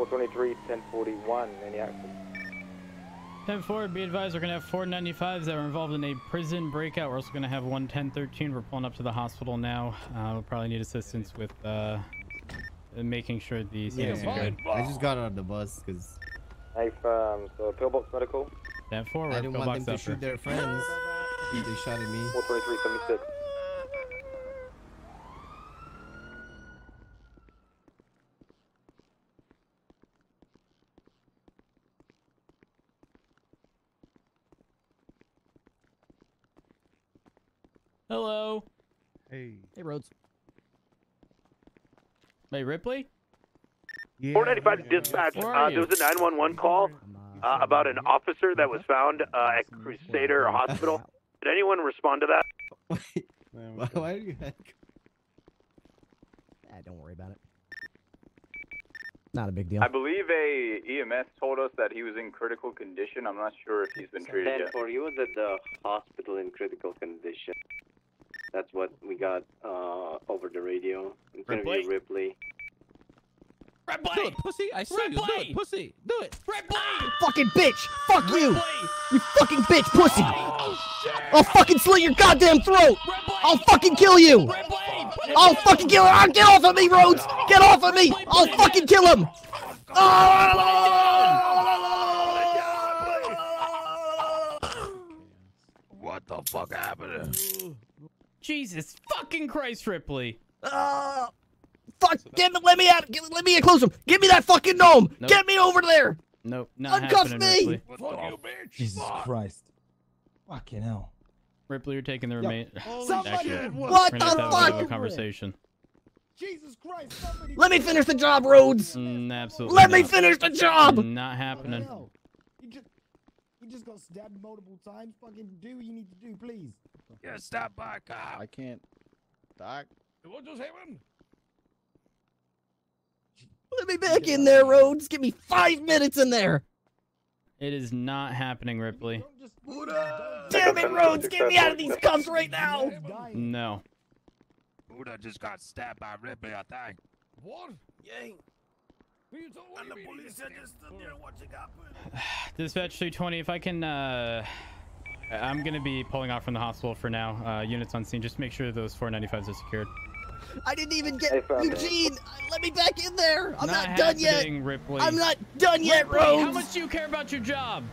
423, 1041, any action? 10-4, be advised, we're going to have 495s that were involved in a prison breakout. We're also going to have 11013. We're pulling up to the hospital now. We'll probably need assistance with making sure the scene is good. I just got on the bus because So pillbox medical. 10-4, we're I didn't want them to upper. shoot their friends. They shot at me. 423, 76. Hello. Hey. Hey, Rhodes. Hey, Ripley? Yeah. 495 dispatch. There was a 911 call about an officer that was found at Crusader Hospital. Did anyone respond to that? Why are you Don't worry about it. Not a big deal. I believe a EMS told us that he was in critical condition. I'm not sure if he's been treated yet. For you was at the hospital in critical condition. That's what we got over the radio. Ripley? Ripley. Ripley! Do it, pussy! I saw you. Do it, pussy! Do it! Ripley! Fucking bitch! Fuck you! Ripley! You fucking bitch, pussy! Oh, shit! I'll fucking slit your goddamn throat! Ripley! I'll fucking kill you! Ripley! I'll fucking kill her! Get off of me, Rhodes! Get off of me! I'll fucking kill him! What the fuck happened? Jesus fucking Christ, Ripley! Fuck! Let me out! Let me get closer! Give me that fucking gnome! Nope. Get me over there! Nope, not Uncuff happening, me! Ripley. Fuck you, bitch. Jesus Christ. Fucking hell. Ripley, you're taking the remain. Somebody Actually, did we're What gonna have the to have a bit of a fuck? conversation. Jesus Christ. Somebody Let me finish the job, Rhodes! Absolutely. Let me not. finish the job! Not happening. hell? You just got stabbed multiple times. Fucking do what you need to do, please. Yeah, stop by, cop. I can't. Doc. What just happened? Let me back in there, Rhodes! Give me 5 minutes in there! It is not happening, Ripley. Damn it, Rhodes! Get me out of these cuffs right now! No. Buddha just got stabbed by Ripley, I think. What? Yeah. And the police are just stood there watching happen. Dispatch 320, if I can, I'm gonna be pulling off from the hospital for now. Units on scene, just make sure those 495s are secured. I didn't even get Eugene! Let me back in there! I'm not done yet! Ripley. I'm not done yet, Ripley, Rhodes! how much do you care about your job?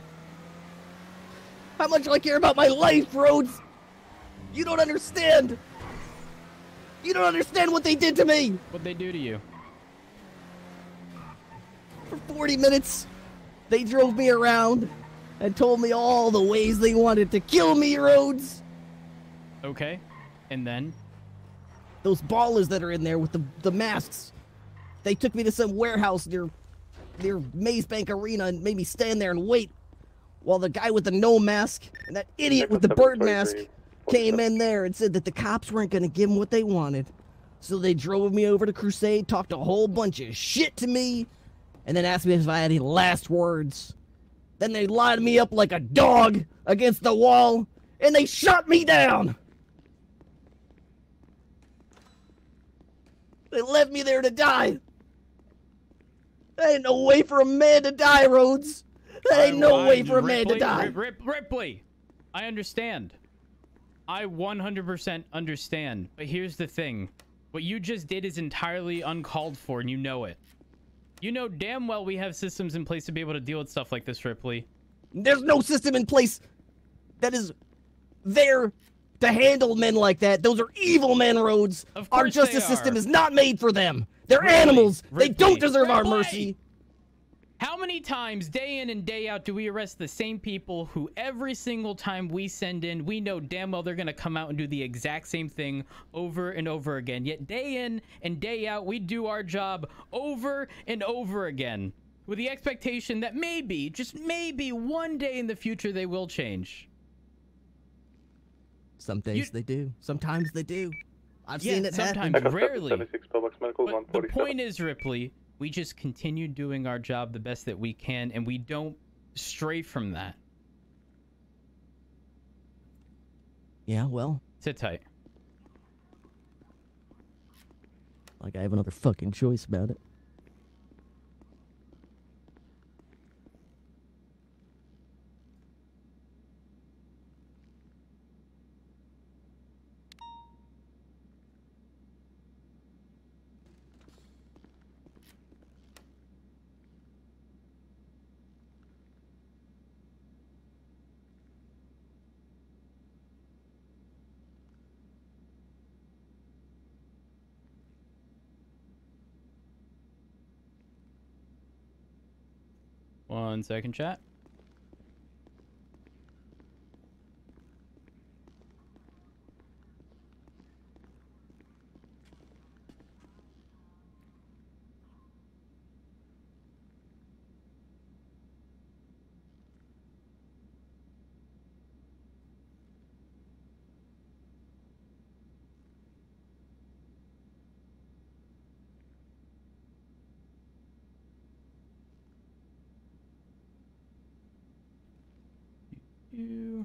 How much do I care about my life, Rhodes? You don't understand! You don't understand what they did to me! What'd they do to you? For 40 minutes, they drove me around and told me all the ways they wanted to kill me, Rhodes! Okay, and then? Those ballers that are in there with the masks, they took me to some warehouse near Maze Bank Arena and made me stand there and wait while the guy with the no mask and that idiot with the bird mask came in there and said that the cops weren't going to give them what they wanted. So they drove me over to Crusade, talked a whole bunch of shit to me, and then asked me if I had any last words. Then they lined me up like a dog against the wall, and they shot me down! They left me there to die. There ain't no way for a man to die, Rhodes. There ain't no way for a man to die. Ripley, I understand. I 100% understand. But here's the thing. What you just did is entirely uncalled for, and you know it. You know damn well we have systems in place to be able to deal with stuff like this, Ripley. There's no system in place that is there to handle men like that. Those are evil men, Rhodes. Our justice system is not made for them. They're animals. They don't deserve our mercy. How many times, day in and day out, do we arrest the same people who every single time we send in, we know damn well they're going to come out and do the exact same thing over and over again. Yet day in and day out, we do our job over and over again with the expectation that maybe, just maybe, one day in the future they will change. Some days they do. Sometimes they do. I've Yeah, seen it sometimes, happen. rarely. 76 Publix Medical, But the 147. point is, Ripley, we just continue doing our job the best that we can, and we don't stray from that. Yeah, well, Sit tight. like I have another fucking choice about it. 1 second, chat. You.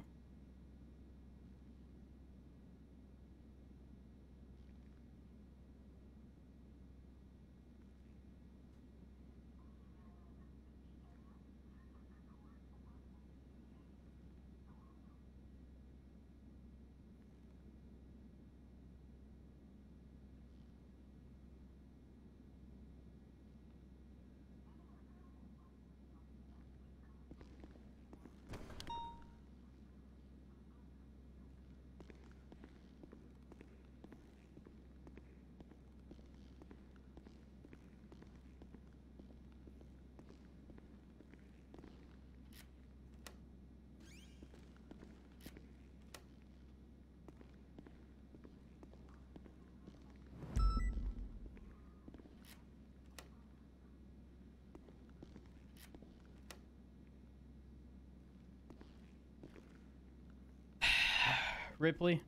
Ripley.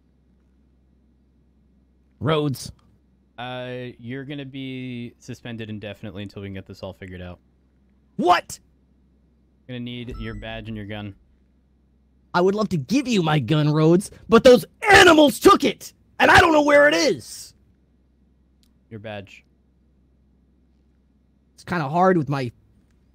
Rhodes. You're gonna be suspended indefinitely until we can get this all figured out. What? Gonna need your badge and your gun. I would love to give you my gun, Rhodes, but those animals took it, and I don't know where it is. Your badge. It's kind of hard with my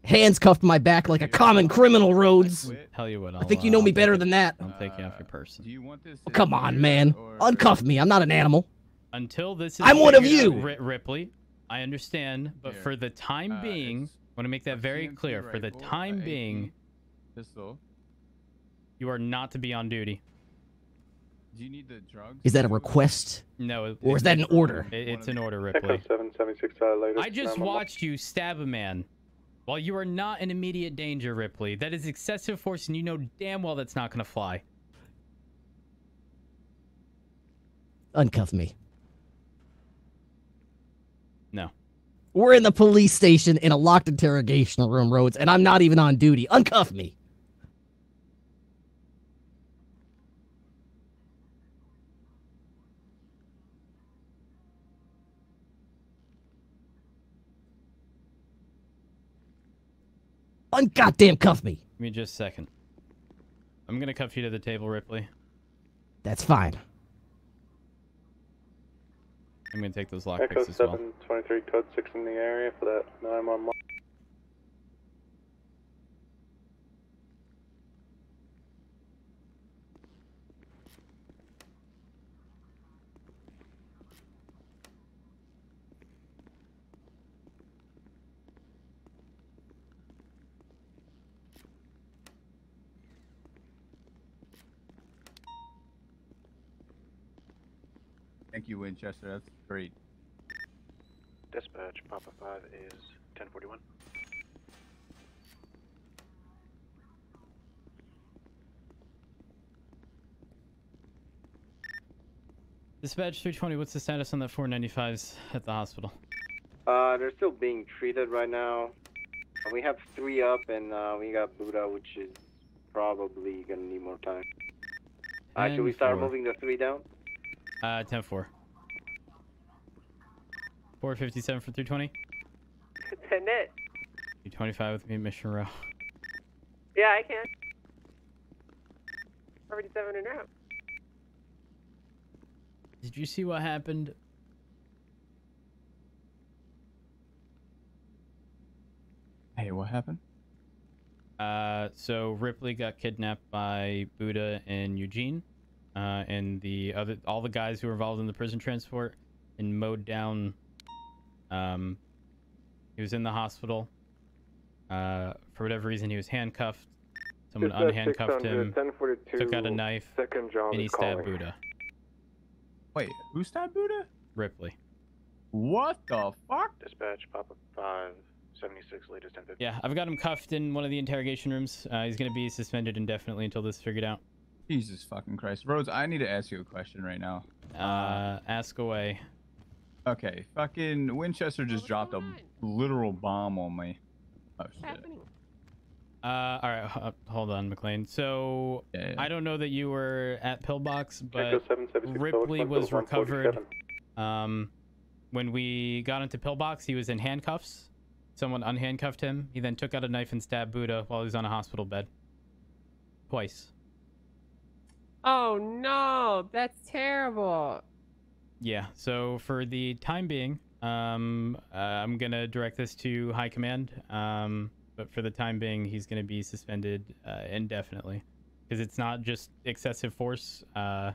hands cuffed to my back like a common criminal, Rhodes. Tell you what, I think you know me better than that. I'm taking off your person. Do you want this? Oh, come on, man. Uncuff me. I'm not an animal. Until this is I'm one of figured you. out, Ripley, I understand, but Here. for the time being, I want to make that very CMC clear. For the rifle, time AP being, pistol. you are not to be on duty. Do you need the drugs? Is that a too? request? No. Or is that an order? It's an order, Ripley. 776 latest. I just watched you stab a man. While you are not in immediate danger, Ripley. That is excessive force, and you know damn well that's not going to fly. Uncuff me. No. We're in the police station in a locked interrogation room, Rhodes, and I'm not even on duty. Uncuff me. Ungoddamn cuff me. Give me just a second. I'm going to cuff you to the table, Ripley. That's fine. I'm going to take those Echo lockpicks as well. 723 code 6 in the area for that 911. Thank you, Winchester. That's great. Dispatch, Papa 5 is 1041. Dispatch 320, what's the status on that 495s at the hospital? They're still being treated right now. We have 3 up, and we got Buddha, which is probably gonna need more time. Should we start 10-4. moving the 3 down? 10-4. 457 for 320? 10 it. 325 with me, Mission Row. Yeah, I can. 47 and out. Did you see what happened? Hey, what happened? So Ripley got kidnapped by Buddha and Eugene, and all the guys who were involved in the prison transport, and mowed down. He was in the hospital. For whatever reason, he was handcuffed. Someone unhandcuffed him, took out a knife, and he stabbed Buddha. Wait, who stabbed Buddha? Ripley. What the fuck? Dispatch, Papa 5, 76, latest 1050. Yeah, I've got him cuffed in one of the interrogation rooms. He's gonna be suspended indefinitely until this is figured out. Jesus fucking Christ. Rhodes, I need to ask you a question right now. Ask away. Okay, fucking Winchester just dropped a literal bomb on me. Oh, shit. All right, hold on, McLean. So I don't know that you were at Pillbox, but Ripley was recovered. When we got into Pillbox, he was in handcuffs. Someone unhandcuffed him. He then took out a knife and stabbed Buddha while he was on a hospital bed. Twice. Oh no, that's terrible. Yeah, so for the time being, I'm gonna direct this to high command. But for the time being, he's gonna be suspended indefinitely, because it's not just excessive force. I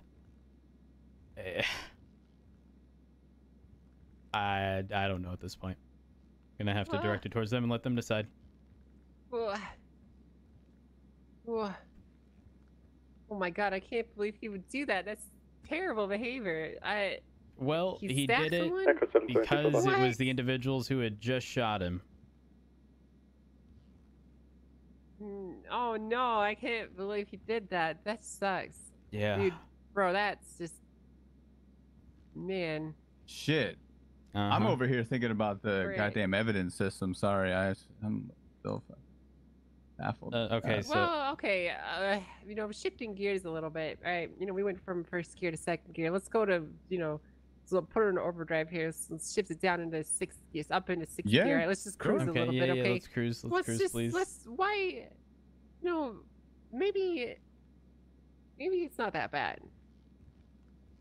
don't know at this point. Gonna have to direct it towards them and let them decide. Oh my god, I can't believe he would do that. That's terrible behavior. Well, he did it someone? because it was the individuals who had just shot him. Oh no, I can't believe he did that. That sucks. Yeah. Dude, bro, that's just... Man. Shit. I'm over here thinking about the goddamn evidence system. Sorry, I'm still baffled. Okay, so... Well, okay, you know, shifting gears a little bit, right? You know, we went from first gear to second gear. Let's go to, you know, so put it in overdrive here. So let's shift it down into sixth gear, up into sixth gear. Right? Let's just cruise a little bit, okay? Let's cruise. Let's cruise, please. Why, you know, maybe it's not that bad.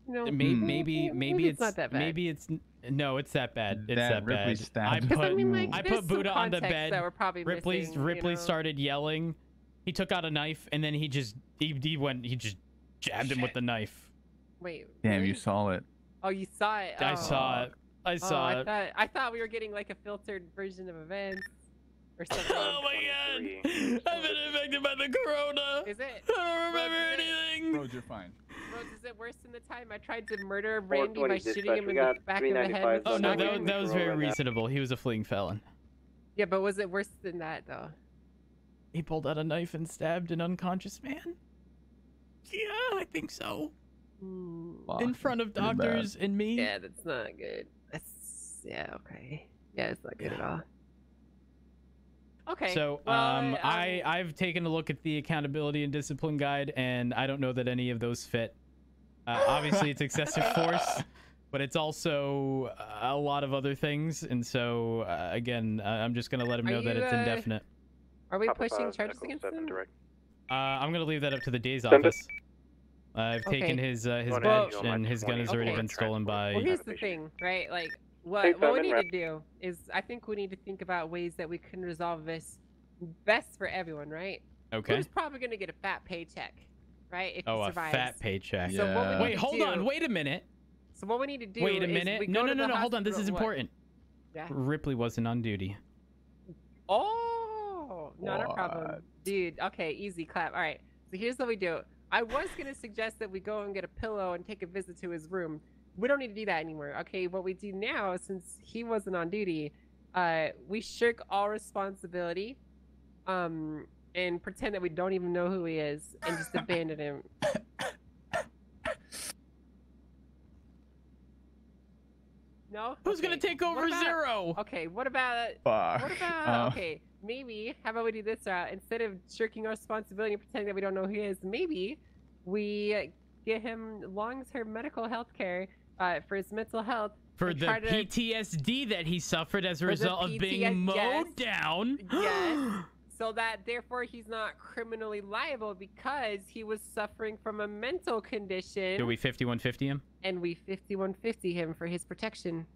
You know, maybe it's not that bad. Maybe it's no, it's that bad. It's that Ripley bad. I put Buddha on the bed. That we're probably Ripley missing, started yelling. He took out a knife and then he just jabbed him with the knife. Wait. Damn, really? you saw it. Oh, you saw it. I saw it. I saw it. I thought we were getting like a filtered version of events or something. Oh my god! I've been infected by the corona. Is it? I don't remember anything. Rhodes, you're fine. Rose, is it worse than the time I tried to murder Randy by shooting him in the back of the head? Oh no, that was very reasonable. He was a fleeing felon. Yeah, but was it worse than that though? He pulled out a knife and stabbed an unconscious man. Yeah, I think so. In front of doctors and me. Yeah, that's not good. Okay. Yeah, it's not good at all. Okay. So, well, I've taken a look at the accountability and discipline guide, and I don't know that any of those fit. Obviously, it's excessive force, but it's also a lot of other things. And so, again, I'm just gonna let him know that it's indefinite. Are we pushing charges against him? I'm gonna leave that up to the day's office. I've taken his badge, and his gun has already been stolen by... Well, here's the thing, right? Like, what we need to do is, I think we need to think about ways that we can resolve this best for everyone, right? Okay. Who's probably going to get a fat paycheck, right? If he survives. A fat paycheck. So what we need wait, hold on. Wait a minute. So what we need to do Wait a minute. is No, hold on. This is important. Yeah. Ripley wasn't on duty. Oh, not a problem. Dude, okay, easy clap. All right, so here's what we do. I was going to suggest that we go and get a pillow and take a visit to his room. We don't need to do that anymore. Okay, what we do now, since he wasn't on duty, we shirk all responsibility and pretend that we don't even know who he is and just abandon him. No? Who's going to take over Zero? Okay, what about... okay, maybe, how about we do this route? Instead of shirking our responsibility and pretending that we don't know who he is, maybe we get him long-term medical health care for his mental health. For the PTSD that he suffered as a result of being mowed down. Yes. So that, therefore, he's not criminally liable because he was suffering from a mental condition. Do we 5150 him? And we 5150 him for his protection.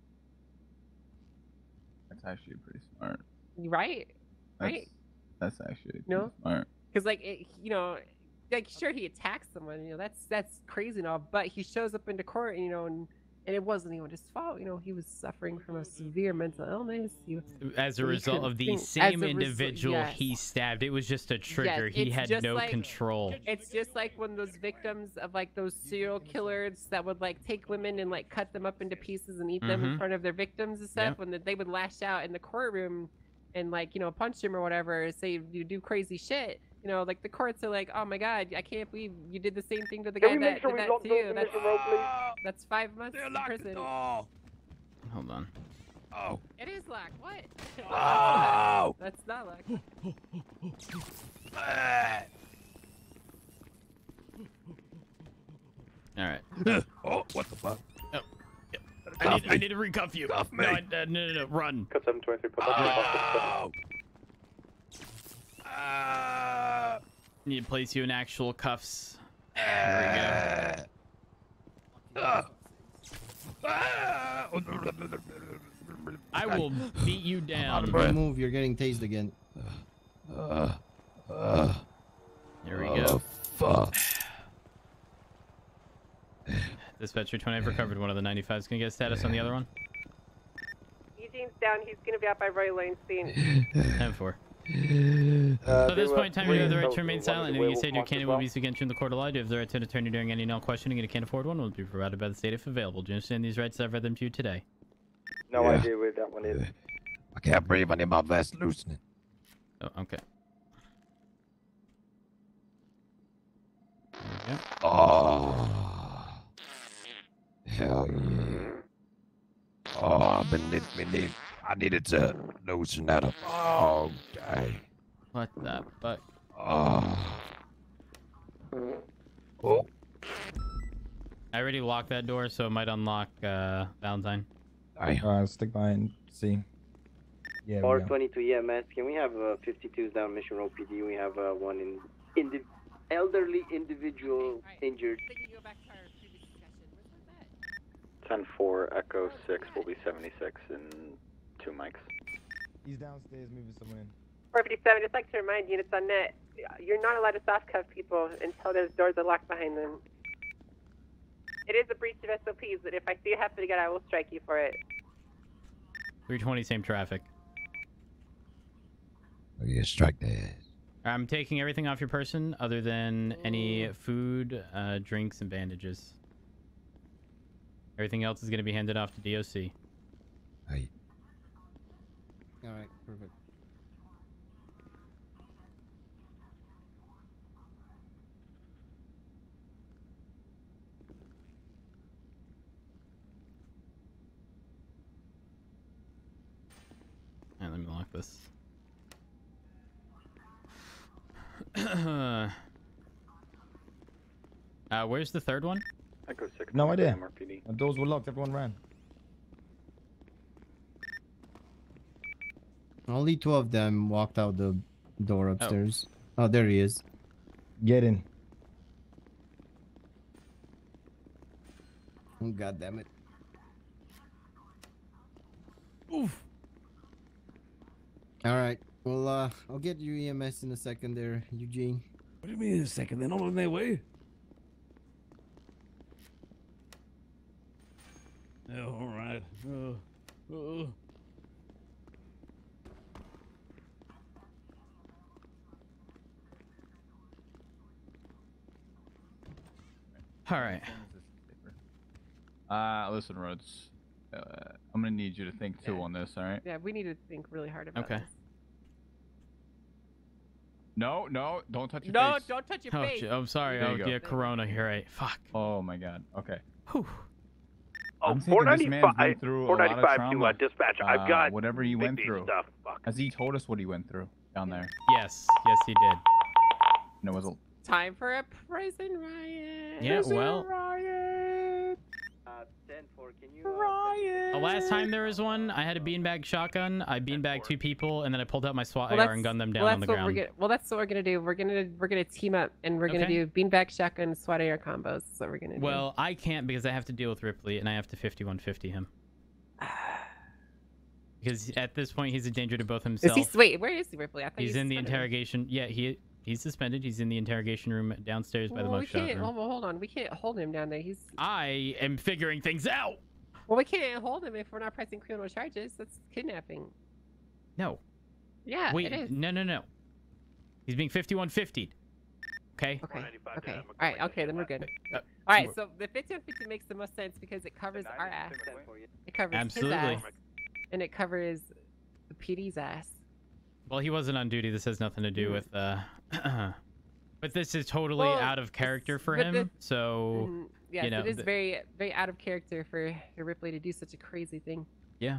That's actually pretty smart. Right? Right? That's actually no? smart. Because, like, you know, like, sure, he attacks someone, you know, that's crazy and all, but he shows up into court, you know, and it wasn't even his fault, you know, he was suffering from a severe mental illness. As a result of the same individual he stabbed, it was just a trigger. He had no control. It's just like when those victims of, like, those serial killers that would, like, take women and, like, cut them up into pieces and eat them in front of their victims and stuff, when they would lash out in the courtroom and like, you know, punch him or whatever, say you do crazy shit, you know, like the courts are like, oh my God, I can't believe you did the same thing to the guy that did that to you. That's 5 months in prison. Hold on. Oh. It is locked. What? Oh. That's not locked. All right. Oh, what the fuck? Oh. Yeah. I need to recuff you. Cuff me. No, run. Cut 723. Put Oh. Need to place you in actual cuffs. There we go. I will beat you down. Move, you're getting tased again. There we go. Fuck. Dispatcher 20, I've recovered one of the 95s. Can you get a status on the other one? Eugene's down. He's gonna be out by Roy Lane soon. 10-4. So at this point in time, you have the right to remain silent. Anything you say to your candidate will be used against you in the court of law. Do you have the right to an attorney during any and all questioning, and you can't afford one will be provided by the state if available. Do you understand these rights? I've read them to you today. No idea where that one is. I can't breathe. I need my vest loosening. Oh, okay. There we go. Oh. Hell yeah. Oh, I needed to loosen that up. Oh, okay. What the fuck? Oh. Oh. I already locked that door, so it might unlock Valentine. Stick by and see. Yeah. 422 EMS. Can we have 52s down Mission Road PD? We have one in the elderly individual injured. 10-4 Echo 6 will be 76 in 2 mics. He's downstairs moving someone in. 457, just like to remind units on net, you're not allowed to soft cuff people until those doors are locked behind them. It is a breach of SOPs, but if I see it happen again, I will strike you for it. 320, same traffic. Oh, yeah, strike that. I'm taking everything off your person other than any food, drinks, and bandages. Everything else is going to be handed off to DOC. Hey. All right, perfect. Alright, let me lock this. Where's the third one? Echo 6. No idea. MRPD. The doors were locked. Everyone ran. Only 2 of them walked out the door upstairs. Oh, there he is. Get in. Oh, God damn it. Oof. All right. Well, I'll get you EMS in a second there, Eugene. What do you mean in a second? They're not on their way? Yeah, all right. All right. Listen, Rhodes. I'm gonna need you to think too on this. All right. Yeah, we need to think really hard about this. No, don't touch your face. No, don't touch your face. I'm sorry. There Oh, you go. yeah, Corona. You're right. Fuck. Oh my God. Okay. Whew. Oh, I'm thinking this man's been through a lot of 495 to dispatch. I've got whatever he went through. stuff. Fuck. Has he told us what he went through down there? Yes, he did. And it was a... Time for a prison riot. Yeah, prison well. riot. 10-4, can you... riot. The last time there was one, I had a beanbag shotgun. I beanbagged 2 people, and then I pulled out my SWAT AR and gunned them down on the ground. That's what we're gonna do. We're gonna team up, and we're gonna do beanbag shotgun SWAT AR combos. That's what we're gonna do. Well, I can't because I have to deal with Ripley, and I have to 5150 him. Because at this point, he's a danger to both himself. Wait, where is Ripley? I thought he's in the interrogation. Yeah, he's suspended. He's in the interrogation room downstairs by the mug shop room. Hold on. We can't hold him down there. I am figuring things out. Well, we can't hold him if we're not pressing criminal charges. That's kidnapping. No. Yeah, wait, it is. No. He's being 5150'd. Okay. Okay. All right. Okay, then we're good. All right. So the 5150 makes the most sense because it covers our ass. It covers his ass, and it covers the PD's ass. Well, he wasn't on duty. This has nothing to do with but this is totally out of character for him. So yes, you know, it is very, very out of character for Ripley to do such a crazy thing. Yeah.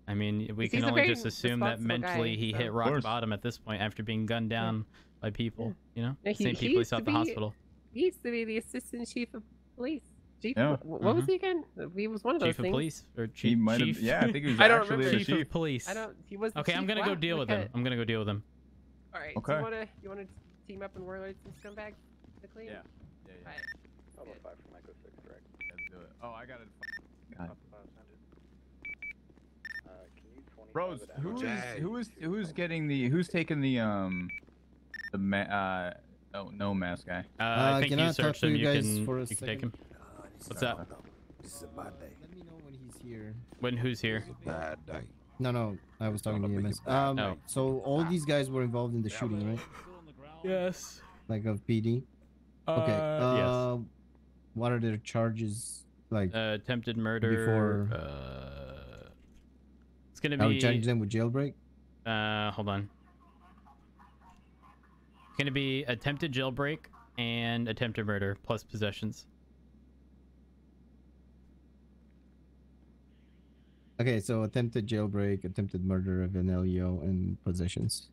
I mean, we He's can a only very just assume that responsible mentally guy, he so- hit rock bottom at this point after being gunned down by people. You know, Yeah, same people he used saw to at the be- hospital. He used to be the assistant chief of police. Chief, Yeah. what was he again? He was one of those Chief of things. police or He chief? might have. chief? Yeah, I think he was I don't actually remember. the chief chief. of police. I don't. He was. The Okay, I'm chief. gonna Wow, go deal with look him. at it. I'm gonna go deal with him. All right. Okay. So you wanna team up and warlords and scumbags to clean? Yeah. All right. I'll look 5 from Echo 6, correct? Let's do it. Oh, I got it. God. Can you 20 Rose, who's getting the taking the no mask guy? I think can you I talk searched to him. you You guys can for a you can take second? him. What's up? This is my day. Let me know when he's here. When who's here? Bad day. No, I was talking to EMS. Oh. So all these guys were involved in the shooting, right? Yes. Like of PD. Okay. Yes. What are their charges? Like Attempted murder. before. It's gonna I would be. charge them with jailbreak. Hold on. It's gonna be attempted jailbreak and attempted murder plus possessions. Okay, so attempted jailbreak, attempted murder of an LEO, and possessions.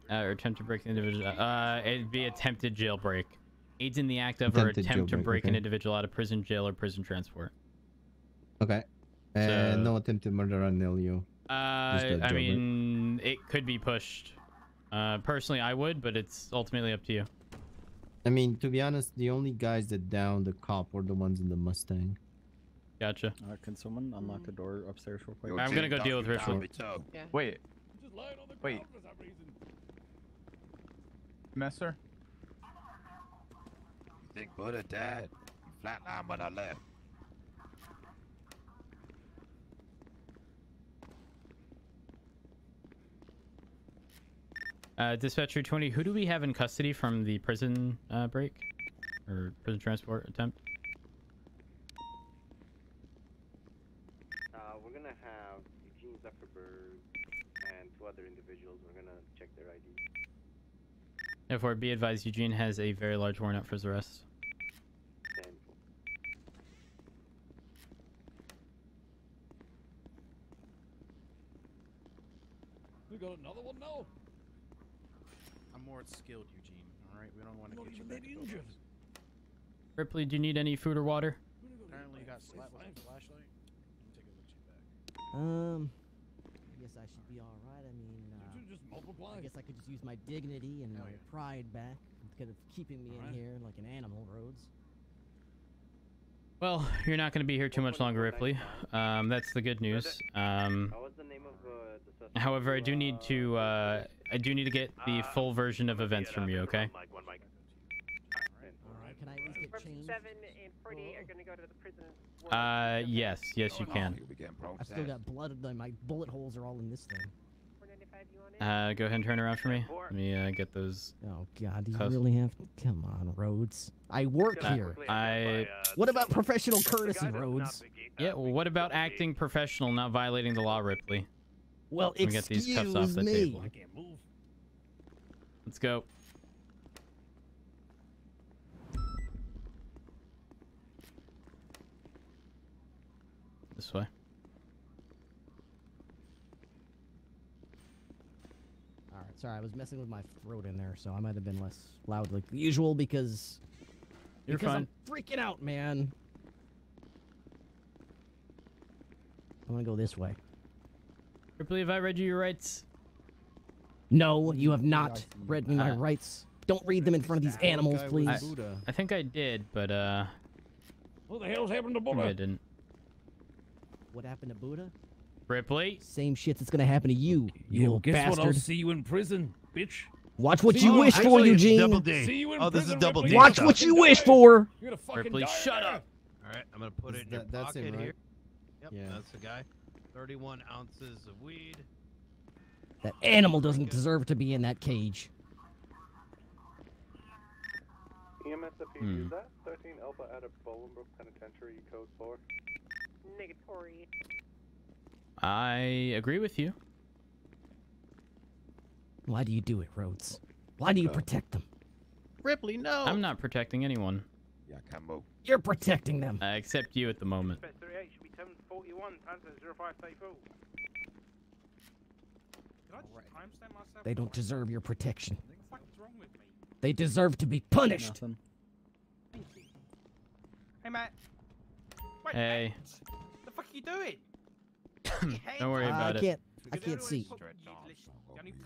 Or attempt to break an individual. It'd be attempted jailbreak. Aids in the act of Attempted or attempt to jailbreak, break an okay. individual out of prison, jail, or prison transport. Okay. And So- no attempted murder on LEO. I jailbreak. mean, it could be pushed. Personally, I would, but it's ultimately up to you. I mean, to be honest, the only guys that downed the cop were the ones in the Mustang. Gotcha. Can someone unlock the door upstairs real quick? I'm gonna go deal with Ripley. Yeah. Wait. Wait. Messer? You think Buddha died? He flatlined when I left. Dispatcher 20, who do we have in custody from the prison break? Or prison transport attempt? We're gonna have Eugene Zuckerberg and 2 other individuals. We're gonna check their ID. Therefore, be advised, Eugene has a very large warrant out for his arrest. We got another one now. I'm more skilled, Eugene. All right, we don't want to get you back injured. Ripley, do you need any food or water? Apparently, you got slapped with a flashlight. Let me take a look at you back. I guess I should be all right. I mean, Just multiply. I guess I could just use my dignity and my pride back instead of keeping me in here like an animal, Rhodes. Well, you're not going to be here too much longer, Ripley. That's the good news. What was the name of the suspect? However, I do need to get the full version of events from you, okay? Can I at least get changed? 7 and 48 are going to go to the prison. Yes, you can. I've still got blood. My bullet holes are all in this thing. 495, you want it? Go ahead and turn around for me. Let me get those. Oh God, do you cuffs. really have? Come on, Rhodes. I work here. I. What about professional courtesy, Rhodes? Yeah. Well, what about acting professional, not violating the law, Ripley? Well, Let me get these cuffs off the excuse me. table. Let's go. This way. All right, sorry, I was messing with my throat in there, so I might have been less loud like usual because You're fine. I'm freaking out, man. I want to go this way. Ripley, have I read you your rights? No, you have not read me my rights. Don't read them in front of these animals, please. I think I did, but What the hell's happened to maybe Buddha? I didn't. What happened to Buddha? Ripley? Same shit that's gonna happen to you, you old guess bastard. what? I'll see you in prison, bitch. Watch what See you you- wish for, actually, it's Eugene. double D. See you in This is prison, double Ripley. D. Watch what you wish for. You're gonna fucking Ripley, die shut there. up. All right, I'm gonna put it in your That's pocket him, right? here. Yep, Yeah. that's the guy. 31 ounces of weed. That animal doesn't deserve to be in that cage. EMSFP, is that 13 Alpha out of Bolingbrook Penitentiary, code 4? Negatory. I agree with you. Why do you do it, Rhodes? Why do you protect them? Ripley, no. I'm not protecting anyone. Yeah, come on. You're protecting them. Except you at the moment. They don't deserve your protection. They deserve to be punished. Nothing. Hey, Matt. Wait, Hey. Matt. The fuck are you doing? Don't worry about it. I can't see.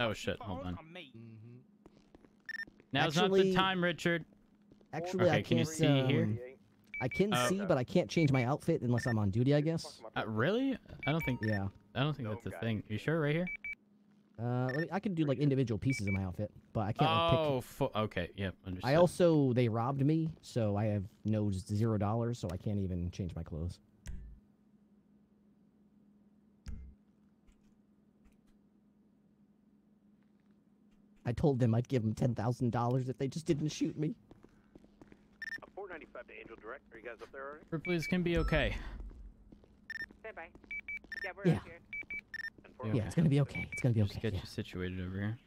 Oh shit, hold on. Now's Actually- not the time, Richard. Actually, Okay, I can you can't see here? I can see, but I can't change my outfit unless I'm on duty, I guess. Really? I don't think. Yeah. I don't think that's a thing. You sure? Right here? I can do like individual pieces of my outfit, but I can't like, pick. Oh, okay. Yep. Understood. I also they robbed me, so I have no $0, so I can't even change my clothes. I told them I'd give them $10,000 if they just didn't shoot me. 495 to Angel Direct. Are you guys up there already? Ripley's can be okay. Stand by. Yeah, we're up here. Yeah, it's gonna be okay. It's gonna be okay. Just get you situated over here.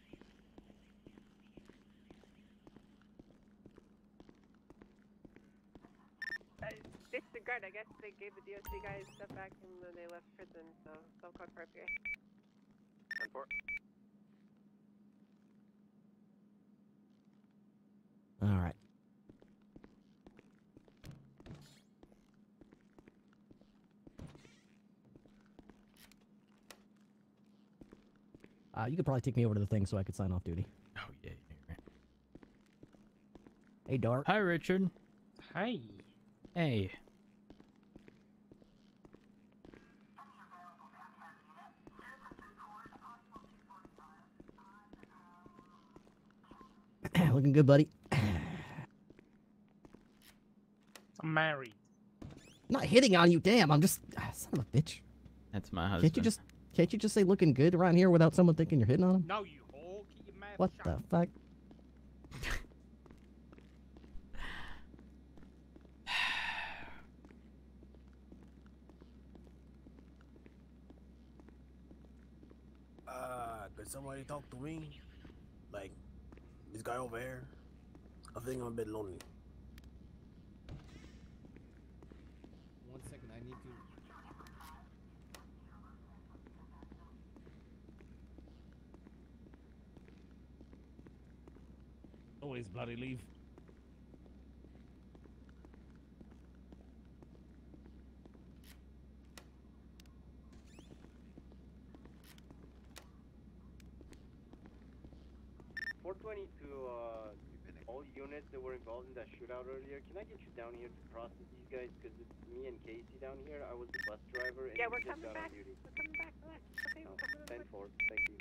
Disregard. I guess they gave the DOC guys stuff back and then they left prison, so they'll code for up here. 10-4. All right. You could probably take me over to the thing so I could sign off duty. Oh yeah. Right. Hey, Dart. Hi, Richard. Hi. Hey. Looking good, buddy. I'm married. I'm not hitting on you, damn. I'm just son of a bitch. That's my husband. Can't you just say looking good around here without someone thinking you're hitting on him? No, you whore. Keep your mouth What shut. the fuck? Could somebody talk to me? Like, this guy over here? I think I'm a bit lonely. 1 second, I need to... Always bloody leave. All units that were involved in that shootout earlier, can I get you down here to process these guys? Because it's me and Casey down here. I was the bus driver. And Yeah, we we're just coming got on back. duty. We're coming back. Relax. Okay, we're coming back. 10-4. Thank you.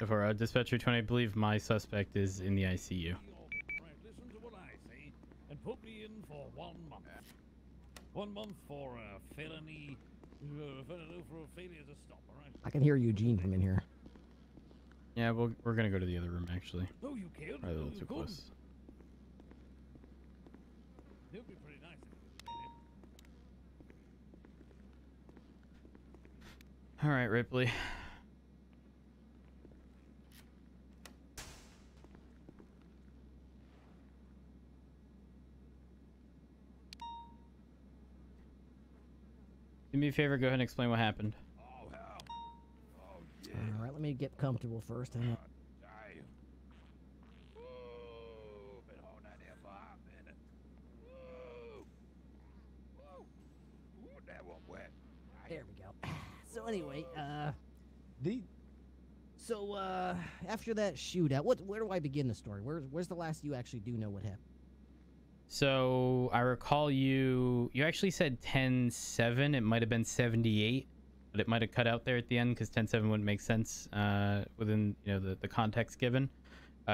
For dispatcher 20, I believe my suspect is in the ICU. Right, listen to what I say, and put me in for 1 month. 1 month for a felony, for a failure to stop, all right? I can hear Eugene from in here. Yeah, we're gonna go to the other room actually. No, you can't. Probably a little You too couldn't. close. It'll be pretty nice if you did it. All right, Ripley. Do me a favor, go ahead and explain what happened. Oh, hell. Oh, yeah. All right, let me get comfortable first. Hang on. Damn. Whoa, been holding that there for a hot minute. Whoa. Whoa. Ooh, that one wet. There we go. So anyway, after that shootout, where do I begin the story? Where's the last you actually do know what happened? So I recall you actually said 10-7. It might have been 78, but it might have cut out there at the end because 10-7 wouldn't make sense within the context given.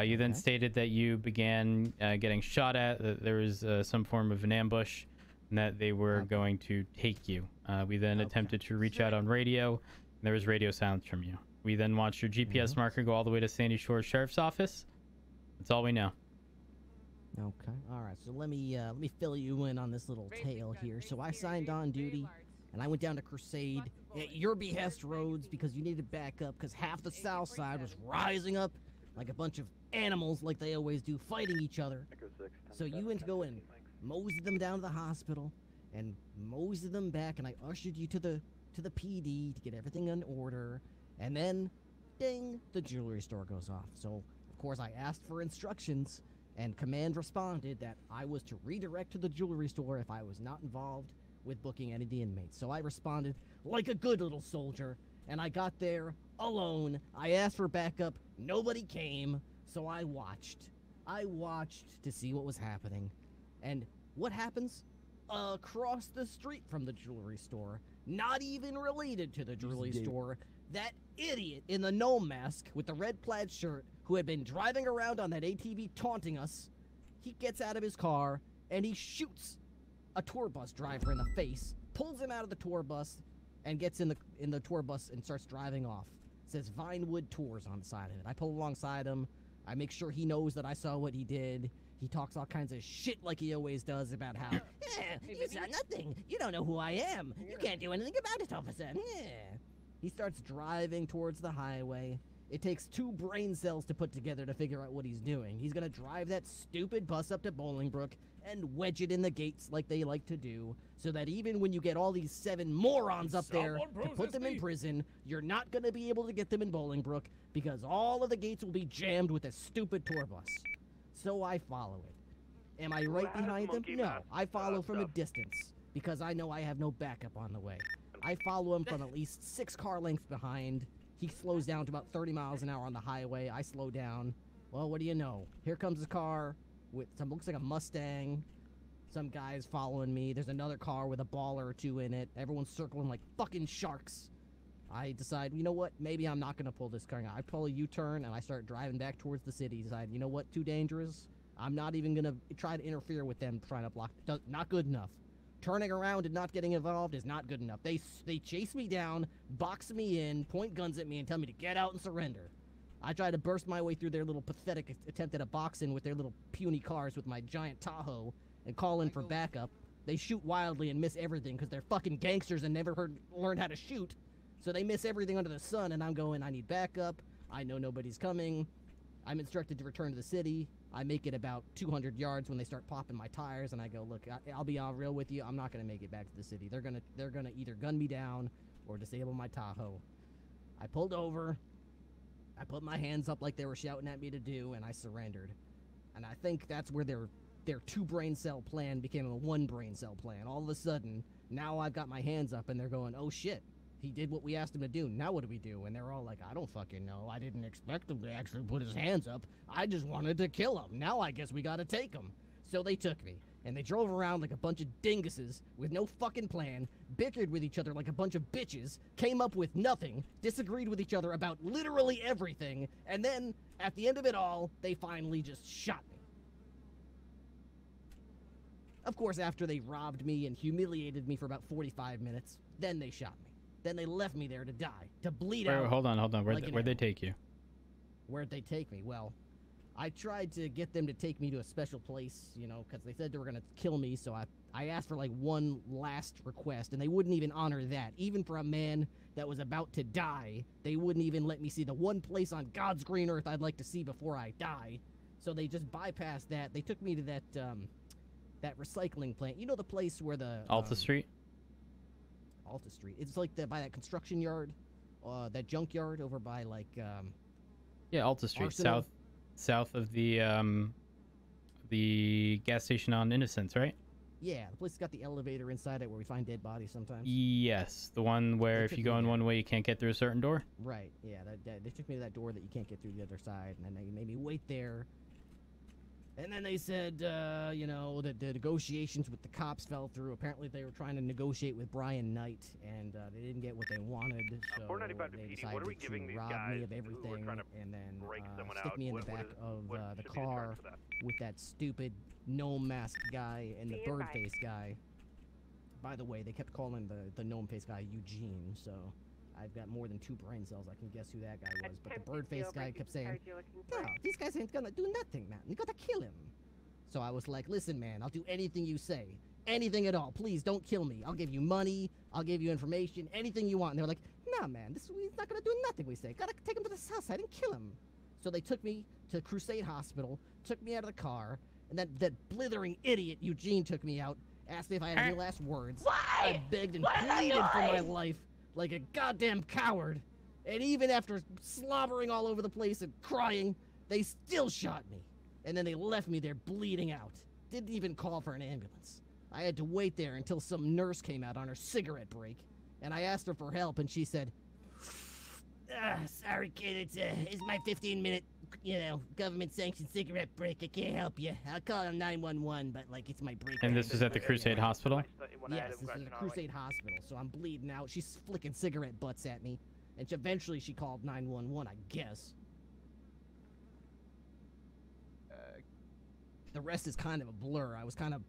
You then stated that you began getting shot at, that there was some form of an ambush, and that they were going to take you. We then attempted to reach out on radio, and there was radio silence from you. We then watched your GPS marker go all the way to Sandy Shores Sheriff's Office. That's all we know. Okay. All right. So let me fill you in on this little tale here. So I signed on duty, and I went down to Crusade at your behest, Rhodes, because you needed backup because half the South Side was rising up like a bunch of animals, like they always do, fighting each other. So you went to go and mosey them down to the hospital and mosey them back, and I ushered you to the PD to get everything in order, and then, ding, the jewelry store goes off. So of course I asked for instructions. And command responded that I was to redirect to the jewelry store if I was not involved with booking any of the inmates. So I responded like a good little soldier, and I got there alone. I asked for backup. Nobody came, so I watched. I watched to see what was happening. And what happens? Across the street from the jewelry store, not even related to the jewelry store, that idiot in the gnome mask with the red plaid shirt who had been driving around on that ATV taunting us, he gets out of his car and he shoots a tour bus driver in the face, pulls him out of the tour bus, and gets in the tour bus and starts driving off. It says Vinewood Tours on the side of it. I pull alongside him. I make sure he knows that I saw what he did. He talks all kinds of shit like he always does about how, you saw nothing. You don't know who I am. You can't do anything about it, officer. He starts driving towards the highway. It takes 2 brain cells to put together to figure out what he's doing. He's gonna drive that stupid bus up to Bolingbrook and wedge it in the gates like they like to do, so that even when you get all these 7 morons up there to put them in prison, you're not gonna be able to get them in Bolingbrook because all of the gates will be jammed with a stupid tour bus. So I follow it. Am I right behind him? No, I follow from a distance because I know I have no backup on the way. I follow him from at least 6 car lengths behind. He slows down to about 30 miles an hour on the highway. I slow down. Well, what do you know? Here comes a car with some, looks like a Mustang. Some guy's following me. There's another car with a baller or 2 in it. Everyone's circling like fucking sharks. I decide, you know what? Maybe I'm not going to pull this car out. I pull a U-turn and I start driving back towards the city. Decide, you know what? Too dangerous. I'm not even going to try to interfere with them trying to block. Not good enough. Turning around and not getting involved is not good enough. They chase me down, box me in, point guns at me, and tell me to get out and surrender. I try to burst my way through their little pathetic attempt at a box-in with their little puny cars with my giant Tahoe and call in for backup. They shoot wildly and miss everything because they're fucking gangsters and never learned how to shoot. So they miss everything under the sun, and I'm going, I need backup. I know nobody's coming. I'm instructed to return to the city. I make it about 200 yards when they start popping my tires, and I go, look, I'll be all real with you. I'm not going to make it back to the city. They're gonna either gun me down or disable my Tahoe. I pulled over. I put my hands up like they were shouting at me to do, and I surrendered. And I think that's where their 2 brain cell plan became a 1 brain cell plan. All of a sudden, now I've got my hands up, and they're going, oh shit. He did what we asked him to do. Now what do we do? And they're all like, I don't fucking know. I didn't expect him to actually put his hands up. I just wanted to kill him. Now I guess we gotta take him. So they took me. And they drove around like a bunch of dinguses with no fucking plan, bickered with each other like a bunch of bitches, came up with nothing, disagreed with each other about literally everything, and then, at the end of it all, they finally just shot me. Of course, after they robbed me and humiliated me for about 45 minutes, then they shot me. Then they left me there to die, to bleed out. Wait, hold on. Where'd they take you? Where'd they take me? Well, I tried to get them to take me to a special place, you know, because they said they were going to kill me, so I asked for, like, one last request, and they wouldn't even honor that. Even for a man that was about to die, they wouldn't even let me see the one place on God's green earth I'd like to see before I die. So they just bypassed that. They took me to that recycling plant. You know the place where the... Alta Street? Alta Street. It's like by that construction yard, that junkyard over by like yeah, Alta Street, Arsenal. south of the gas station on Innocence, right? Yeah, the place that's got the elevator inside it where we find dead bodies sometimes. Yes, the one where if you go in one way you can't get through a certain door. Right. Yeah, they took me to that door that you can't get through the other side, and then they made me wait there. And then they said, you know, that the negotiations with the cops fell through. Apparently they were trying to negotiate with Brian Knight, and they didn't get what they wanted, so they decided to rob me of everything and then stick me in the back of the car with that stupid gnome mask guy and the bird face guy. By the way, they kept calling the gnome face guy Eugene, so I've got more than 2 brain cells. I can guess who that guy was. But the bird-faced guy kept saying, no, these guys ain't gonna do nothing, man. You gotta kill him. So I was like, listen, man, I'll do anything you say. Anything at all. Please don't kill me. I'll give you money. I'll give you information. Anything you want. And they're like, nah, man, he's not gonna do nothing, we say. Gotta take him to the south side and kill him. So they took me to Crusade Hospital, took me out of the car, and that blithering idiot Eugene took me out, asked me if I had any last words. Why? I begged and pleaded for my life like a goddamn coward. And even after slobbering all over the place and crying, they still shot me. And then they left me there bleeding out. Didn't even call for an ambulance. I had to wait there until some nurse came out on her cigarette break. And I asked her for help, and she said, sorry, kid, it's my 15-minute, government-sanctioned cigarette break. I can't help you. I'll call 911, but, it's my break. And this is at the Crusade Hospital? Yes, this is the Crusade Hospital, so I'm bleeding out. She's flicking cigarette butts at me. And eventually she called 911, I guess. The rest is kind of a blur. I was kind of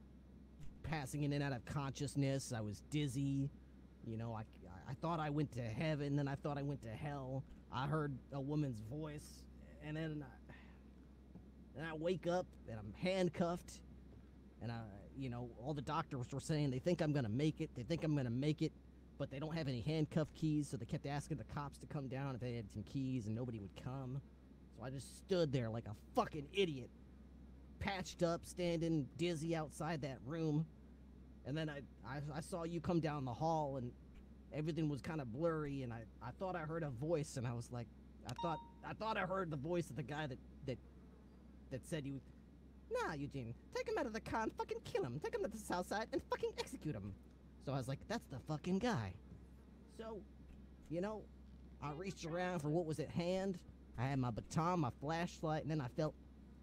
passing in and out of consciousness. I was dizzy. I thought I went to heaven, then I thought I went to hell. I heard a woman's voice, and then I wake up, and I'm handcuffed, and all the doctors were saying they think I'm gonna make it, but they don't have any handcuff keys, so they kept asking the cops to come down if they had some keys, and nobody would come. So I just stood there like a fucking idiot, patched up, standing dizzy outside that room. And then I saw you come down the hall, and everything was kind of blurry, and I thought I heard a voice, and I was like, I thought I heard the voice of the guy that said you, nah, Eugene, take him out of the car and fucking kill him. Take him to the south side and fucking execute him. So I was like, that's the fucking guy. So, I reached around for what was at hand. I had my baton, my flashlight, and then I felt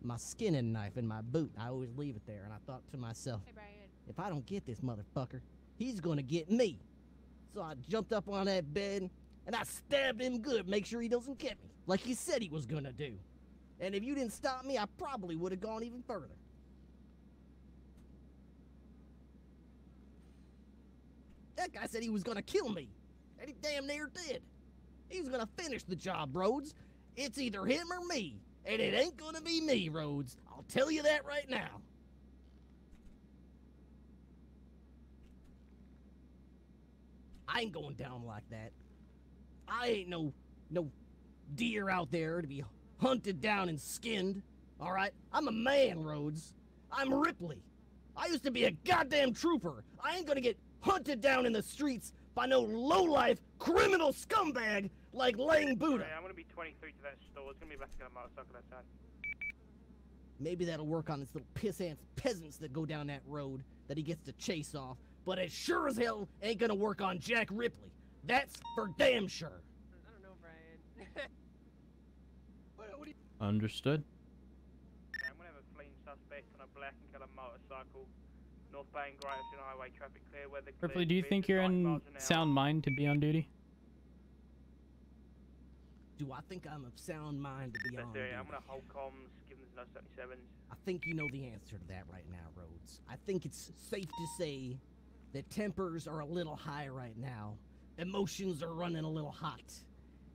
my skinning knife in my boot. I always leave it there, and I thought to myself, hey, Brian. If I don't get this motherfucker, he's gonna get me. So I jumped up on that bed, and I stabbed him good, make sure he doesn't get me, like he said he was gonna do. And if you didn't stop me, I probably would have gone even further. That guy said he was gonna kill me, and he damn near did. He was gonna finish the job, Rhodes. It's either him or me, and it ain't gonna be me, Rhodes. I'll tell you that right now. I ain't going down like that. I ain't no deer out there to be hunted down and skinned, all right? I'm a man, Rhodes. I'm Ripley. I used to be a goddamn trooper. I ain't gonna get hunted down in the streets by no lowlife criminal scumbag like Lang Buddha. I'm gonna be 23 to that store. It's gonna be about to get a motorcycle outside. Maybe that'll work on his little piss-ants peasants that go down that road that he gets to chase off. But it sure as hell ain't gonna work on Jack Ripley. That's for damn sure. I don't know, Brian. Understood. I'm gonna have a fleeing suspect on a black and colour motorcycle. North Bay and Grayson Highway, traffic clear, weather clear. Ripley, do you think you're in sound mind to be on duty? Do I think I'm of sound mind to be on duty? I'm gonna hold comms, give them no 77s. I think you know the answer to that right now, Rhodes. I think it's safe to say that tempers are a little high right now. Emotions are running a little hot.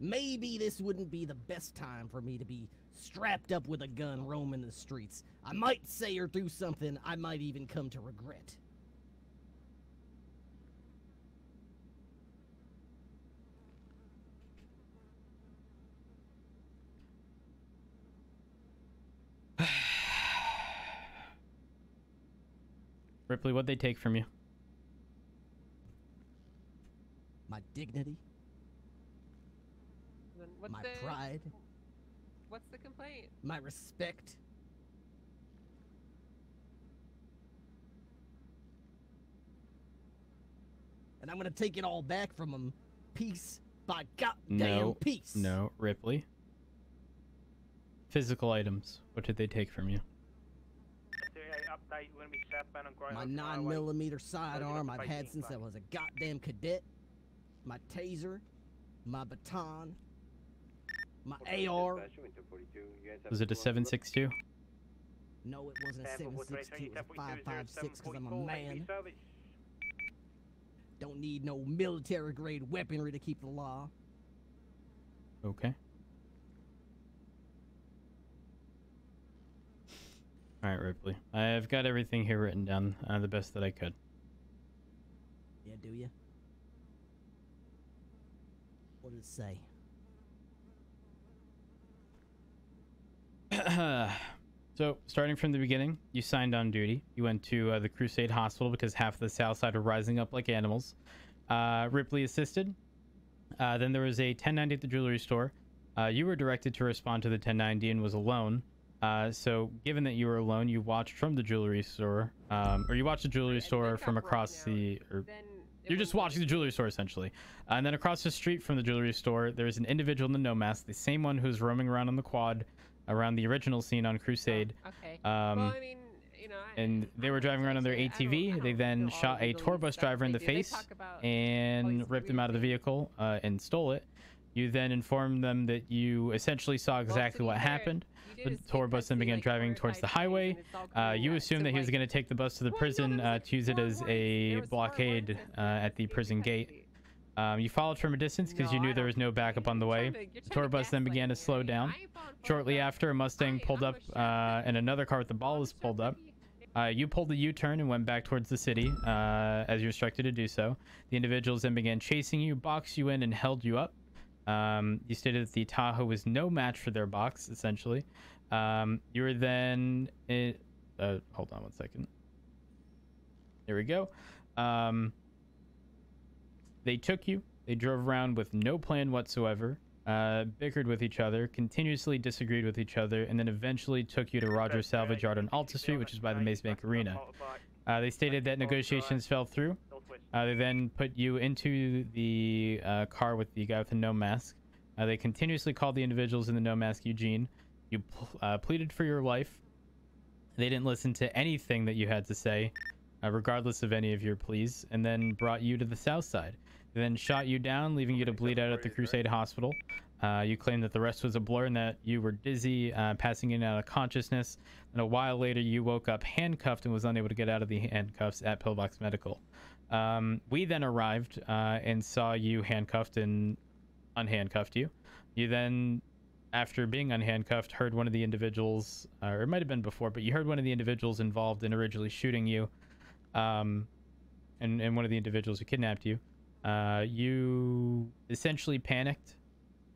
Maybe this wouldn't be the best time for me to be strapped up with a gun roaming the streets. I might say or do something I might even come to regret. Ripley, what'd they take from you? My dignity. What's my pride. What's the complaint? My respect. And I'm gonna take it all back from them, piece by goddamn piece. No, Ripley. Physical items. What did they take from you? Update, we're gonna be southbound on Grey My Hill 9mm sidearm I've had since I was a goddamn cadet. My taser. My baton. My AR. Was it a 7.62? No, it wasn't a 7.62. It was a 5.56 because I'm a man. Don't need no military grade weaponry to keep the law. Okay. All right, Ripley. I've got everything here written down the best that I could. Yeah, do you? What does it say? So, starting from the beginning, you signed on duty. You went to the Crusade Hospital because half of the South Side were rising up like animals. Ripley assisted. Then there was a 1090 at the jewelry store. You were directed to respond to the 1090 and was alone. So, given that you were alone, you watched from the jewelry store, or you watched the jewelry store from across the, or you're just watching the jewelry store essentially. And then across the street from the jewelry store, there's an individual in the no mask, the same one who's roaming around on the quad around the original scene on Crusade. Okay. Well, I mean, you know, and they were driving around on their ATV. They then shot a tour bus driver in the face and ripped him out of the vehicle and stole it. You then informed them that you essentially saw exactly what happened. The tour bus then began driving towards the highway. You assumed that he was going to take the bus to the prison to use it as a blockade at the prison gate. You followed from a distance because you knew there was no backup on the way. The tour bus then began to slow down. Shortly after, a Mustang pulled up and another car with the ball was pulled up. You pulled a U-turn and went back towards the city as you were instructed to do so. The individuals then began chasing you, boxed you in, and held you up. You stated that the Tahoe was no match for their box, essentially. You were then... hold on one second. There we go. They took you. They drove around with no plan whatsoever, bickered with each other, continuously disagreed with each other, and then eventually took you to Rogers Salvage Yard on Alta Street, which is by the Maze Bank Arena. They stated that negotiations fell through. They then put you into the car with the guy with the no mask. They continuously called the individuals in the no mask Eugene. You pleaded for your life. They didn't listen to anything that you had to say, regardless of any of your pleas, and then brought you to the south side. They then shot you down, leaving you to bleed out at the Crusade Hospital. You claimed that the rest was a blur and that you were dizzy, passing in and out of consciousness. And a while later, you woke up handcuffed and was unable to get out of the handcuffs at Pillbox Medical. We then arrived and saw you handcuffed and unhandcuffed you. You then, after being unhandcuffed, heard one of the individuals, or it might have been before, but you heard one of the individuals involved in originally shooting you, and one of the individuals who kidnapped you. You essentially panicked.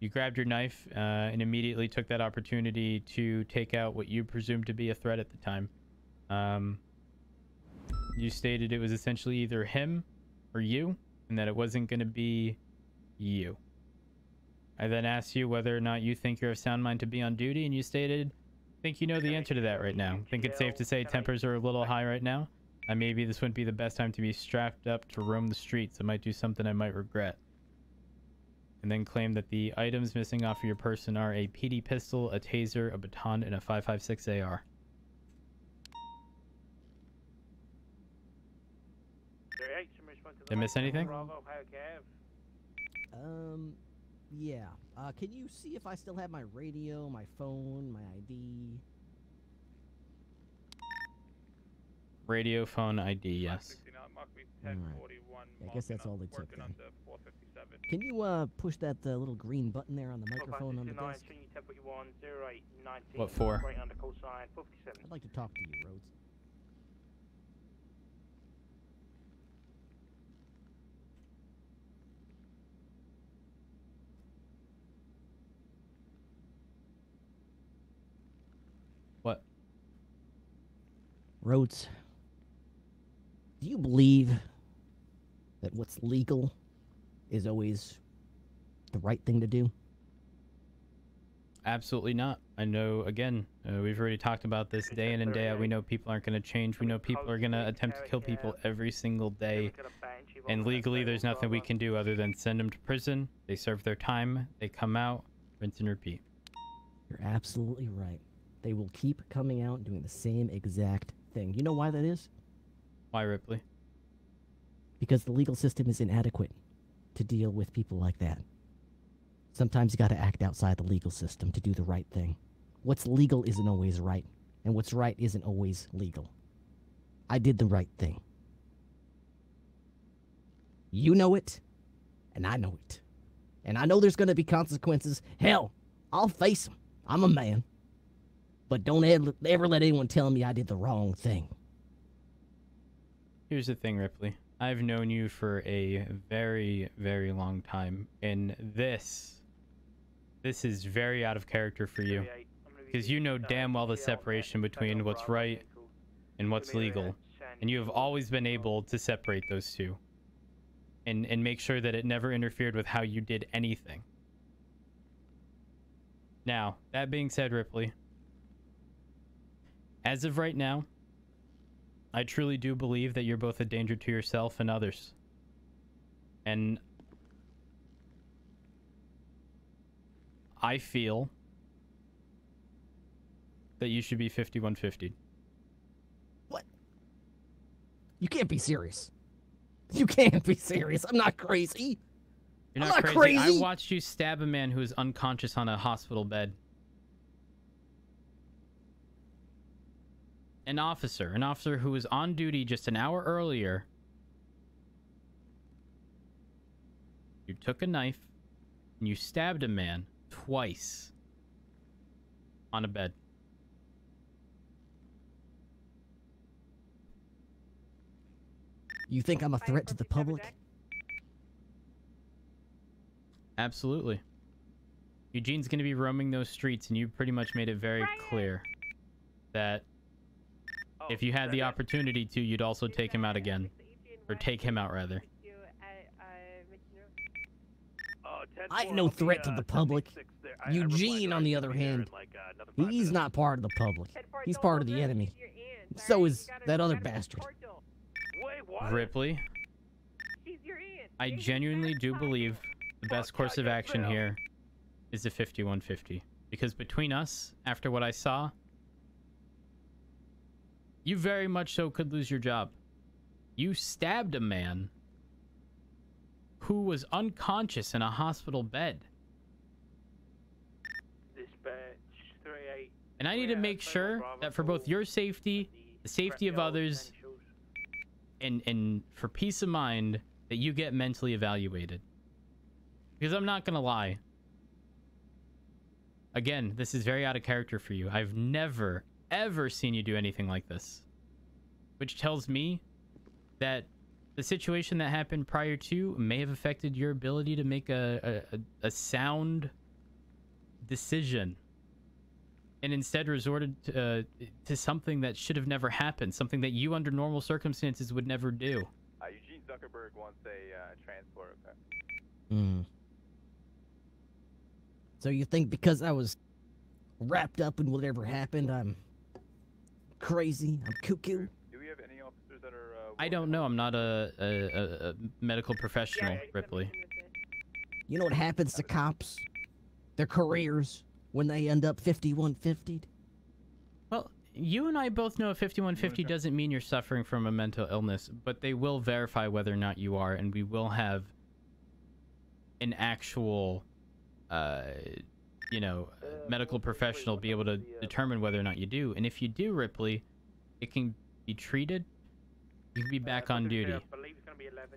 You grabbed your knife and immediately took that opportunity to take out what you presumed to be a threat at the time. You stated it was essentially either him or you, and that it wasn't going to be you. I then asked you whether or not you think you're of sound mind to be on duty, and you stated, think you know the answer to that right now. Think it's safe to say tempers are a little high right now? Maybe this wouldn't be the best time to be strapped up to roam the streets. I might do something I might regret. And then claim that the items missing off of your person are a PD pistol, a taser, a baton, and a 5.56 AR. Did I miss anything? Yeah. Can you see if I still have my radio, my phone, my ID? Radio, phone, ID, yes. Right. Yeah, I guess that's all they took then. Can you push that little green button there on the microphone on the desk? What for? I'd like to talk to you, Rhodes. What? Rhodes, do you believe that what's legal is always the right thing to do? Absolutely not. I know, again, we've already talked about this day in and day out. We know people aren't going to change. We know people are going to attempt to kill people every single day. And legally, there's nothing we can do other than send them to prison. They serve their time. They come out, rinse and repeat. You're absolutely right. They will keep coming out and doing the same exact thing. You know why that is? Why, Ripley? Because the legal system is inadequate to deal with people like that. Sometimes you got to act outside the legal system to do the right thing. What's legal isn't always right, and what's right isn't always legal. I did the right thing. You know it, and I know it. And I know there's going to be consequences. Hell, I'll face them. I'm a man. But don't ever let anyone tell me I did the wrong thing. Here's the thing, Ripley. I've known you for a very, very long time, and this is very out of character for you, because you know damn well the separation between what's right and what's legal, and you have always been able to separate those two, and make sure that it never interfered with how you did anything. Now, that being said, Ripley, as of right now, I truly do believe that you're both a danger to yourself and others. And I feel that you should be 5150. What? You can't be serious. You can't be serious. I'm not crazy. You're not crazy. I watched you stab a man who was unconscious on a hospital bed. An officer who was on duty just an hour earlier. You took a knife and you stabbed a man twice on a bed. You think I'm a threat to the public? Absolutely. Eugene's going to be roaming those streets, and you pretty much made it very clear that if you had the opportunity to, you'd also take him out again. Or take him out, rather. I ain't no threat to the public. Eugene, on the other hand, he's not part of the public. He's part of the enemy. So is that other bastard. Ripley, I genuinely do believe the best course of action here is the 5150. Because between us, after what I saw, you very much so could lose your job. You stabbed a man who was unconscious in a hospital bed. And I need to make sure that for both your safety, the safety of others, and for peace of mind, that you get mentally evaluated. Because I'm not gonna lie. Again, this is very out of character for you. I've never, ever seen you do anything like this. Which tells me that the situation that happened prior to may have affected your ability to make a sound decision. And instead resorted to something that should have never happened. Something that you, under normal circumstances, would never do. Eugene Zuckerberg wants a transport. Okay. Hmm. So you think because I was wrapped up in whatever happened, I'm crazy? I'm cuckoo? Do we have any officers that are... I don't know. I'm not a medical professional, Ripley. You know what happens to cops? Their careers, when they end up 5150'd? Well, you and I both know 5150 doesn't mean you're suffering from a mental illness, but they will verify whether or not you are, and we will have an actual, medical professional be able to determine whether or not you do. And if you do, Ripley, it can be treated. You can be back on duty.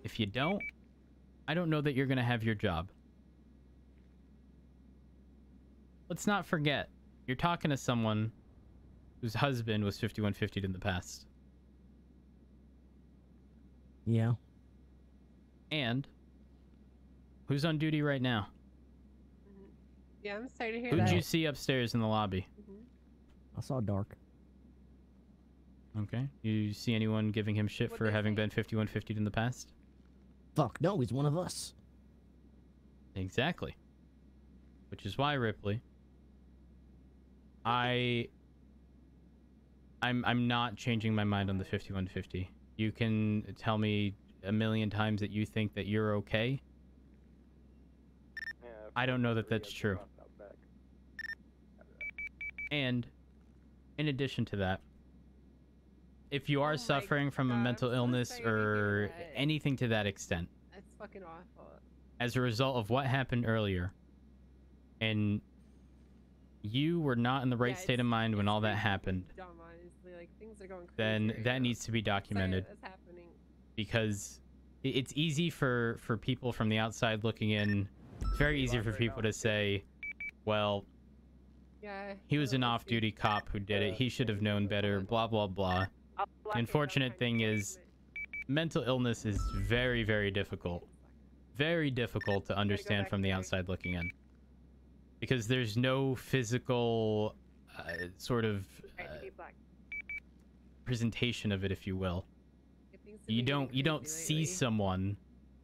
If you don't, I don't know that you're going to have your job. Let's not forget, you're talking to someone whose husband was 5150'd in the past. Yeah. And who's on duty right now? Yeah, I'm sorry to hear Who'd that. you see upstairs in the lobby? I saw Dark. Okay. You see anyone giving him shit for having been 5150'd in the past? Fuck no, he's one of us. Exactly. Which is why, Ripley, I'm not changing my mind on the 5150. You can tell me a million times that you think that you're okay. I don't know that that's true. And in addition to that, if you are suffering from a mental illness or anything to that extent, That's fucking awful. as a result of what happened earlier, and you were not in the right state of mind when all that happened, Dumb, honestly. Like, things are going crazy then right that now. needs to be documented. Sorry that's happening. Because it's easy for people from the outside looking in It's very easy for people to say, well, Yeah. he was an off-duty cop who did it. He should have known better, blah, blah, blah. The unfortunate thing is, mental illness is very, very difficult. Very difficult to understand from the outside looking in. Because there's no physical sort of presentation of it, if you will. You don't see someone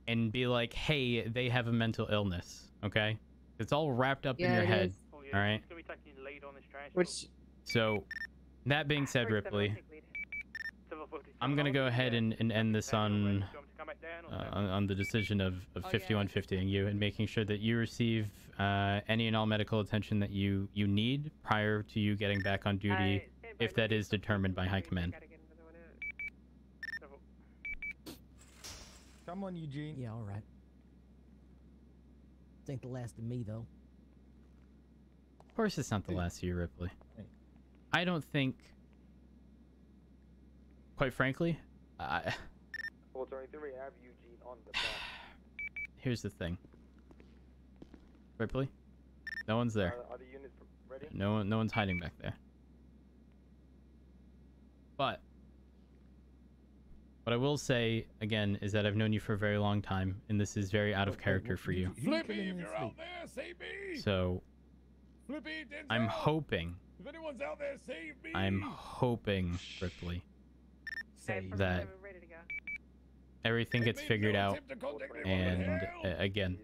and be like, hey, they have a mental illness, okay? It's all wrapped up in your head, all right? Which... So, that being said, Ripley, I'm gonna go ahead and end this on the decision of 5150ing you and making sure that you receive any and all medical attention that you need prior to you getting back on duty, if that is determined by High Command. Come on, Eugene. Yeah, all right. This ain't the last of me, though. Of course it's not the last of you, Ripley. I don't think... Quite frankly, Well, 23, I have Eugene on the back. Here's the thing. Ripley, no one's there. Are the units ready? No one's hiding back there. But what I will say again is that I've known you for a very long time, and this is very out of character for you. Flippy, if you're out there, save me! So Flippy, Denzel! I'm hoping. If anyone's out there, save me! I'm hoping, Ripley, that everything gets figured out, and again,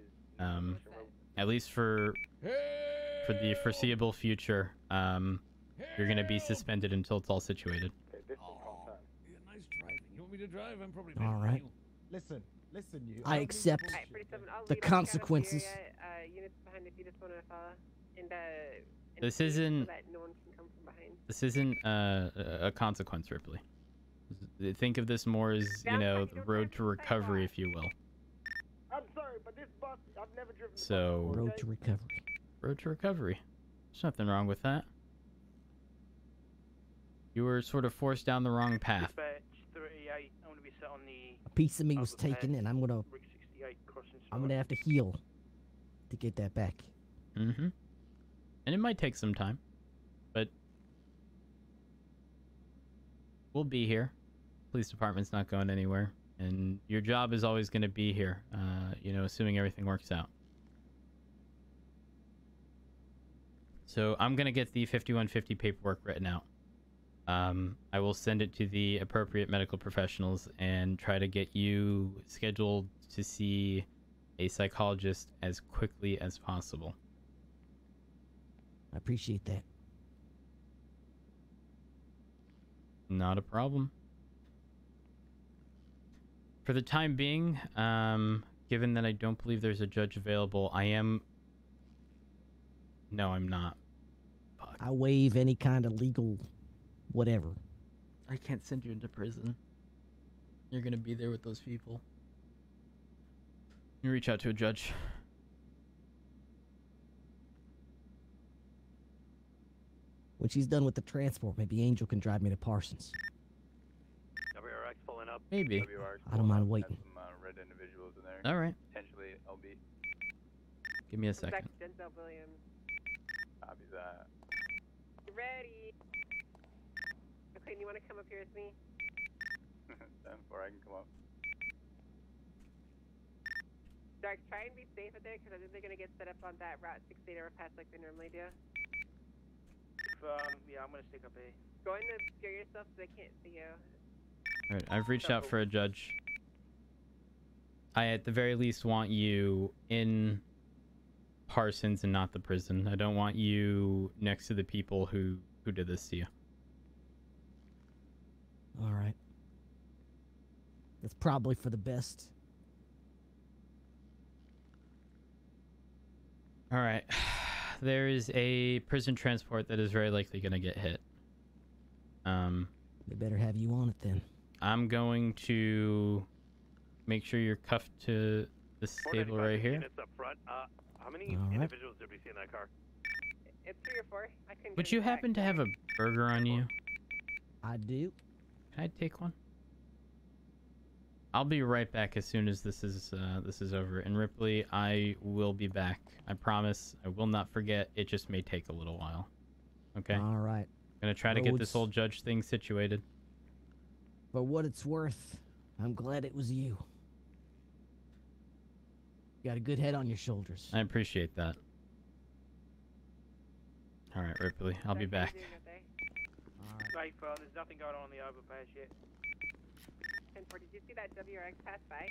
at least for the foreseeable future, you're gonna be suspended until it's all situated. Nice driving. You want me to drive? I'm probably All right. Listen, you. I accept the consequences. This isn't a consequence, Ripley. Think of this more as, you know, the road to recovery, if you will. I'm sorry, but this bus, I've never driven. So, road to recovery. Road to recovery. There's nothing wrong with that. You were sort of forced down the wrong path. A piece of me was taken, and I'm gonna have to heal to get that back. Mm-hmm. And it might take some time, but we'll be here. Police department's not going anywhere, and your job is always going to be here, you know, assuming everything works out. So I'm going to get the 5150 paperwork written out. I will send it to the appropriate medical professionals and try to get you scheduled to see a psychologist as quickly as possible. I appreciate that. Not a problem. For the time being, given that I don't believe there's a judge available, I am... No, I'm not. Fuck. I waive any kind of legal whatever. I can't send you into prison. You're gonna be there with those people. You reach out to a judge. When she's done with the transport, maybe Angel can drive me to Parsons. WRX pulling up. Maybe. I don't mind waiting. Some red individuals in there. All right. Potentially LB. Give me a second. Back to Denzel Williams. Copy that. You ready? Okay, you want to come up here with me? 10-4, I can come up. Dark, try and be safe out there, because I think they're going to get set up on that Route 68 overpass like they normally do. Yeah, I'm gonna stick up A. Go in to obscure yourself so they can't see you. Alright, I've reached out for a judge. I at the very least want you in Parsons and not the prison. I don't want you next to the people who did this to you. Alright. That's probably for the best. Alright. There is a prison transport that is very likely going to get hit. They better have you on it then. I'm going to make sure you're cuffed to the stable right here. Units up front. How many individuals did we see in that car? It's 3 or 4. I couldn't. Would you happen to have a burger on you? I do. Can I take one? I'll be right back as soon as this is over. And Ripley, I will be back. I promise. I will not forget. It just may take a little while. Okay. All right. Gonna try to get this whole judge thing situated. For what it's worth, I'm glad it was you. You got a good head on your shoulders. I appreciate that. All right, Ripley. I'll be back. Great, there's nothing going on the overpass yet. 10-4, did you see that WRX pass by?